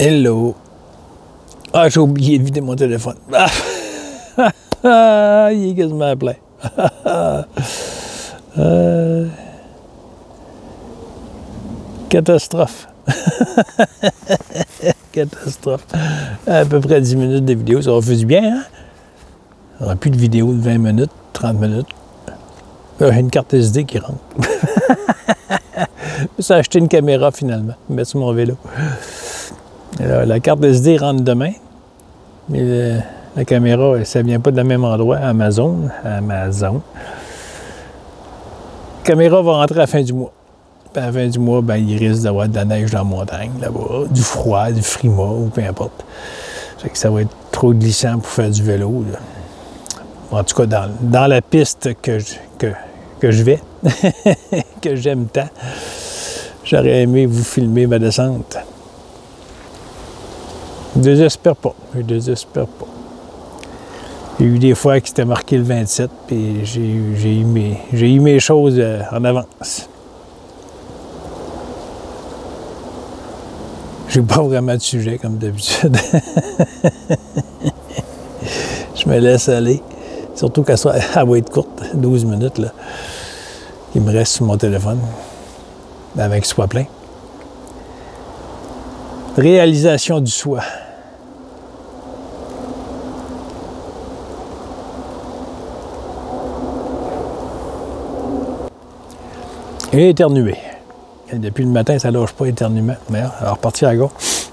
Hello. Ah, j'ai oublié de vider mon téléphone. Il est quasiment plein. Catastrophe. Catastrophe. À peu près 10 minutes de vidéo, ça va faire du bien, hein? Il n'y aura plus de vidéo de 20 minutes, 30 minutes. Là, j'ai une carte SD qui rentre. J'ai acheté une caméra finalement, mettre sur mon vélo. Alors, la carte SD rentre demain, mais la caméra, ça ne vient pas de la même endroit, Amazon. La caméra va rentrer à la fin du mois. Puis à la fin du mois, ben, il risque d'avoir de la neige dans la montagne, là-bas, du froid, du frima, ou peu importe. Fait que ça va être trop glissant pour faire du vélo, là. En tout cas, dans la piste que je vais, que j'aime tant, j'aurais aimé vous filmer ma descente. Je désespère pas. J'ai eu des fois qui c'était marqué le 27, puis j'ai eu mes choses en avance. J'ai pas vraiment de sujet, comme d'habitude. Je me laisse aller. Surtout qu'elle va être courte, 12 minutes, là. Il me reste sur mon téléphone, avant qu'il soit plein. Réalisation du soi. Et éternuer. Et depuis le matin, ça ne lâche pas éternuement. Mais alors, partir à gauche.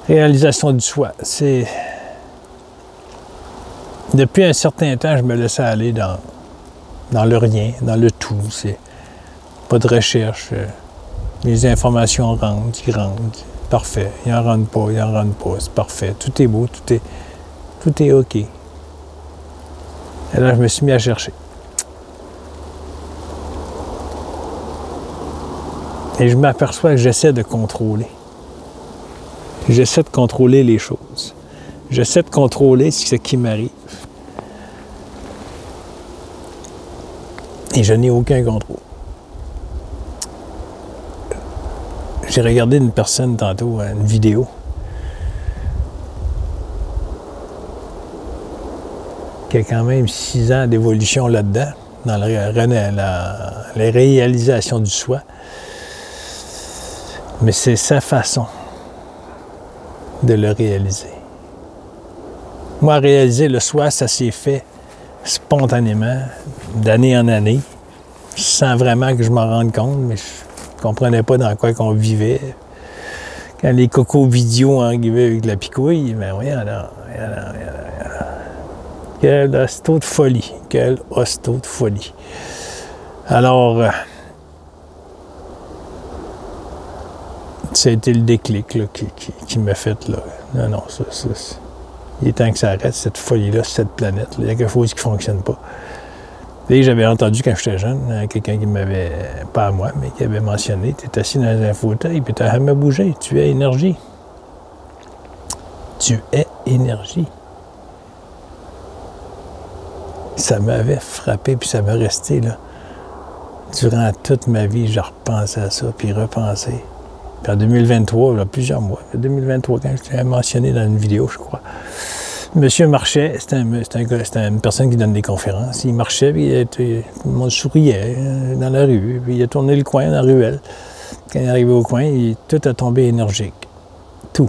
Réalisation du soi. C'est... Depuis un certain temps, je me laissais aller dans le rien, dans le tout. C'est pas de recherche. Les informations rentrent, ils rentrent. Parfait. Ils n'en rentrent pas. C'est parfait. Tout est beau, tout est OK. Et là, je me suis mis à chercher. Et je m'aperçois que j'essaie de contrôler. J'essaie de contrôler les choses. J'essaie de contrôler ce qui m'arrive. Et je n'ai aucun contrôle. J'ai regardé une personne tantôt, une vidéo. Qui a quand même 6 ans d'évolution là-dedans, dans la réalisation du soi. Mais c'est sa façon de le réaliser. Moi, réaliser le soi, ça s'est fait spontanément, d'année en année, sans vraiment que je m'en rende compte, mais je ne comprenais pas dans quoi qu'on vivait. Quand les cocos vidéo arrivaient avec de la picouille, ben oui, alors. Quel hosto de folie. Quel hosto de folie. Alors, ça a été le déclic là, qui m'a fait, là. Non, ça, il est temps que ça arrête, cette folie-là, cette planète. Il y a quelque chose qui ne fonctionne pas. Et j'avais entendu quand j'étais jeune, quelqu'un qui m'avait, pas à moi, mais qui avait mentionné, tu es assis dans un fauteuil, puis tu n'as jamais bougé, tu es énergie. Tu es énergie. Ça m'avait frappé, puis ça m'est resté, là. Durant toute ma vie, je repensais à ça, puis repensais. Puis en 2023, là, plusieurs mois, en 2023, quand je l'ai mentionné dans une vidéo, je crois, Monsieur marchait, c'était une personne qui donne des conférences, il marchait, puis tout le monde souriait dans la rue, puis il a tourné le coin dans la ruelle. Quand il est arrivé au coin, tout a tombé énergique. Tout,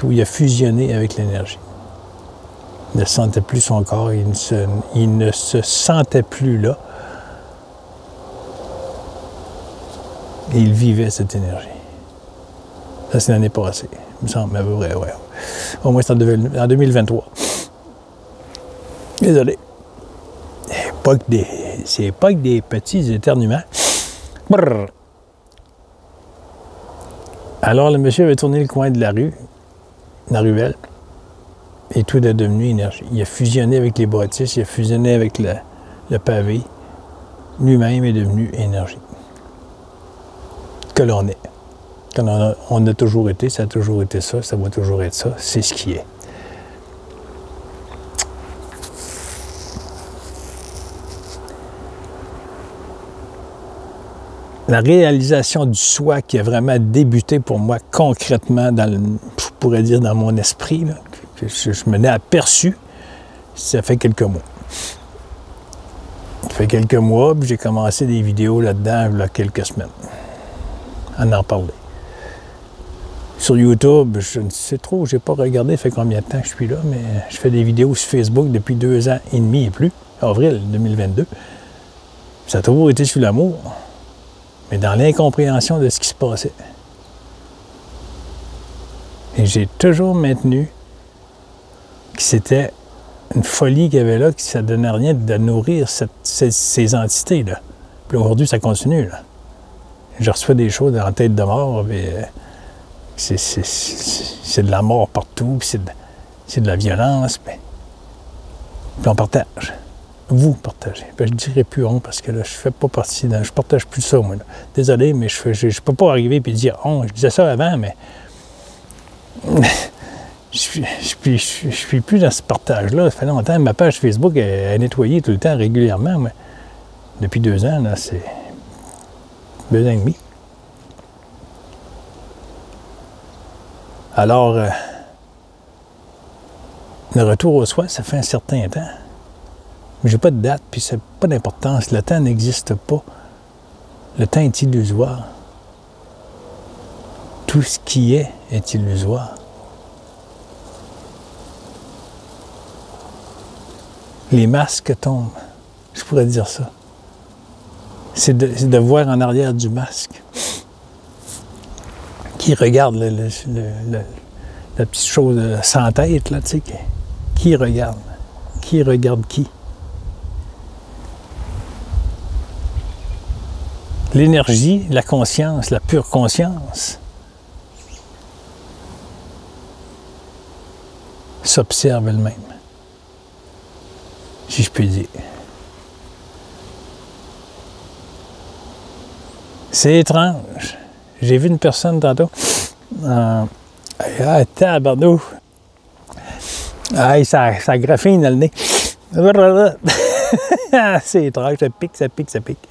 il a fusionné avec l'énergie. Il ne sentait plus son corps, il ne se sentait plus là. Et il vivait cette énergie. Ça, c'est l'année passée, il me semble, à peu près, ouais. Au moins, c'est en 2023. Désolé. C'est pas que des petits éternuements. Brrr. Alors, le monsieur avait tourné le coin de la ruelle, et tout est devenu énergie. Il a fusionné avec les bâtisses, il a fusionné avec le pavé. Lui-même est devenu énergie. Que l'on est. On a toujours été, ça a toujours été ça, ça va toujours être ça, c'est ce qui est. la réalisation du soi qui a vraiment débuté pour moi concrètement, je pourrais dire dans mon esprit, là, que je me l'ai aperçu, ça fait quelques mois. Ça fait quelques mois, puis j'ai commencé des vidéos là-dedans il y a quelques semaines, à en parler. Sur YouTube, je ne sais trop, je n'ai pas regardé, ça fait combien de temps que je suis là, mais je fais des vidéos sur Facebook depuis 2 ans et demi et plus, avril 2022. Ça a toujours été sur l'amour, mais dans l'incompréhension de ce qui se passait. Et j'ai toujours maintenu que c'était une folie qu'il y avait là, que ça ne donnait rien de nourrir ces entités-là. Puis aujourd'hui, ça continue, là. Je reçois des choses en tête de mort, mais c'est de la mort partout, puis c'est de la violence, puis on partage. Vous partagez. Puis je ne dirais plus on, parce que là, je fais pas partie, je partage plus ça, moi. Là. Désolé, mais je peux pas arriver et dire on. Je disais ça avant, mais je suis plus dans ce partage-là. Ça fait longtemps. Ma page Facebook est nettoyée tout le temps, régulièrement, mais depuis 2 ans, là, c'est 2 ans et demi. Alors, le retour au soi, ça fait un certain temps. Mais j'ai pas de date, puis ça n'a pas d'importance. Le temps n'existe pas. Le temps est illusoire. Tout ce qui est illusoire. Les masques tombent. Je pourrais dire ça. C'est de voir en arrière du masque. Qui regarde la petite chose sans tête, là, tu sais, qui regarde? Qui regarde qui? L'énergie, la conscience, la pure conscience s'observe elle-même, si je puis dire. C'est étrange. J'ai vu une personne tantôt. Tabarnou. Ça graphine dans le nez. C'est étrange, ça pique, ça pique, ça pique.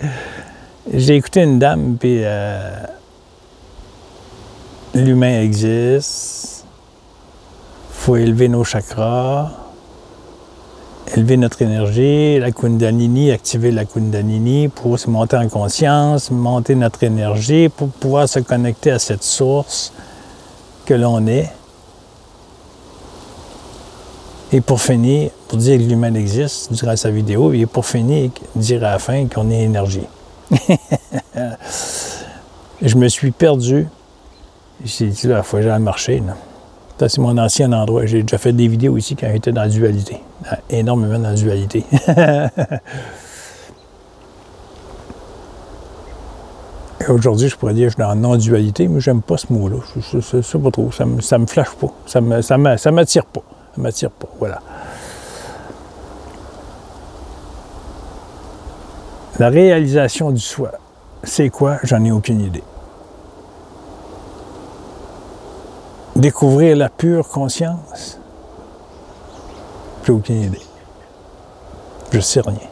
J'ai écouté une dame, puis l'humain existe. Il faut élever nos chakras, élever notre énergie, la Kundalini, activer la Kundalini pour se monter en conscience, monter notre énergie pour pouvoir se connecter à cette source que l'on est. Et pour finir, pour dire que l'humain existe durant sa vidéo, et pour finir, dire à la fin qu'on est énergie. Je me suis perdu. J'ai dit là, il faut que j'aille marcher. Là. Ça, c'est mon ancien endroit. J'ai déjà fait des vidéos ici quand j'étais dans la dualité. Énormément dans la dualité. Et aujourd'hui, je pourrais dire que je suis dans la non-dualité, mais j'aime pas ce mot-là. Je sais pas trop. Ça me flash pas. Ça m'attire pas. Ça m'attire pas. Voilà. La réalisation du soi, c'est quoi? J'en ai aucune idée. Découvrir la pure conscience, j'ai aucune idée. Je sais rien.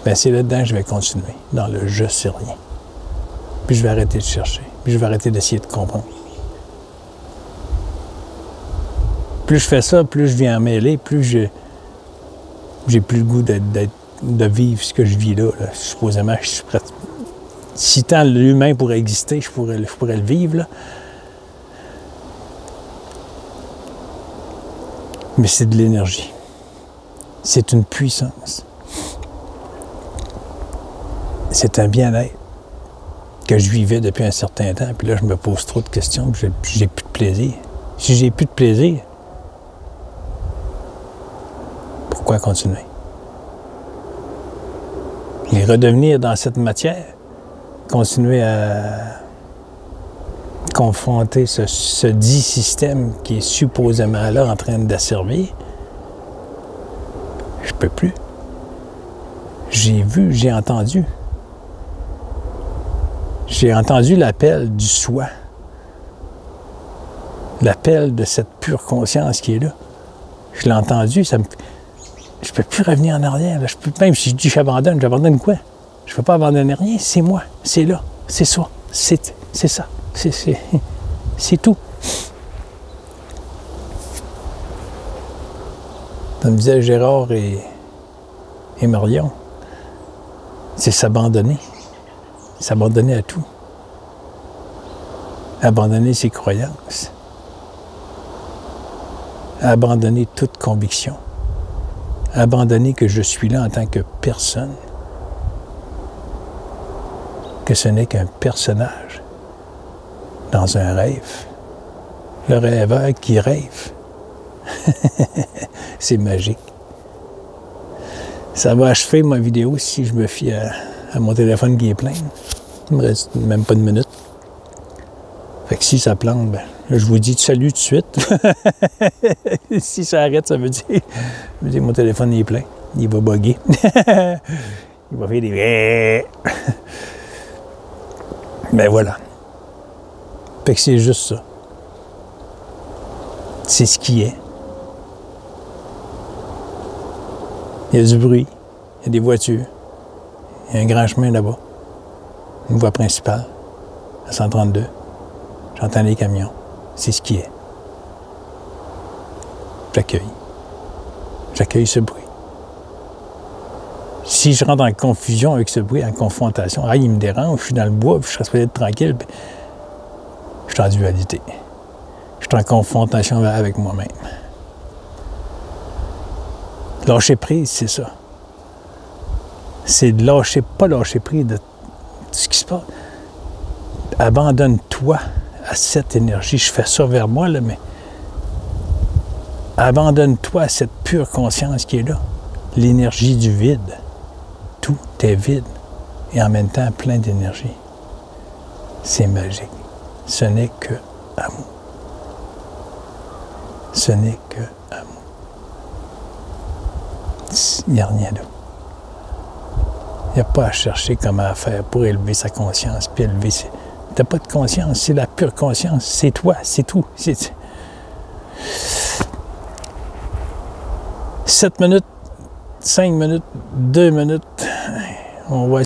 Ben c'est là-dedans que je vais continuer, dans le je sais rien. Puis je vais arrêter de chercher, puis je vais arrêter d'essayer de comprendre. Plus je fais ça, plus je viens en mêler, plus j'ai plus le goût de vivre ce que je vis là. Supposément, je suis prêt. Si tant l'humain pourrait exister, je pourrais le vivre, là. Mais c'est de l'énergie. C'est une puissance. C'est un bien-être que je vivais depuis un certain temps. Puis là, je me pose trop de questions, puis j'ai plus de plaisir. Si j'ai plus de plaisir, pourquoi continuer? Et redevenir dans cette matière, continuer à confronter ce dit système qui est supposément là en train d'asservir, je peux plus. J'ai vu, j'ai entendu. J'ai entendu l'appel du soi. L'appel de cette pure conscience qui est là. Je l'ai entendu, je peux plus revenir en arrière. Même si je dis j'abandonne quoi? Je ne veux pas abandonner rien, c'est moi, c'est là, c'est ça, c'est ça, c'est tout. Comme disaient Gérard et Marion, c'est s'abandonner. S'abandonner à tout. Abandonner ses croyances. Abandonner toute conviction. Abandonner que je suis là en tant que personne. Que ce n'est qu'un personnage dans un rêve. Le rêveur qui rêve. C'est magique. Ça va achever ma vidéo si je me fie à mon téléphone qui est plein. Il me reste même pas une minute. Fait que si ça plante, ben, je vous dis salut tout de suite. Si ça arrête, ça veut dire mon téléphone est plein. Il va bugger. Il va faire des... Ben voilà. Fait que c'est juste ça. C'est ce qui est. Il y a du bruit, il y a des voitures, il y a un grand chemin là-bas, une voie principale, à 132. J'entends les camions. C'est ce qui est. J'accueille. J'accueille ce bruit. Si je rentre en confusion avec ce bruit, en confrontation, il me dérange, je suis dans le bois, puis je serais supposé être tranquille, puis je suis en dualité. Je suis en confrontation avec moi-même. Lâcher prise, c'est ça. C'est de lâcher, pas lâcher prise de ce qui se passe. Abandonne-toi à cette énergie. Je fais ça vers moi, là, mais abandonne-toi à cette pure conscience qui est là. L'énergie du vide. Tout est vide et en même temps plein d'énergie. C'est magique. Ce n'est que amour. Ce n'est que amour. Il n'y a rien d'autre. Il n'y a pas à chercher comment faire pour élever sa conscience, puis élever ses... T'as pas de conscience, c'est la pure conscience, c'est toi, c'est tout. 7 minutes, 5 minutes, 2 minutes, on va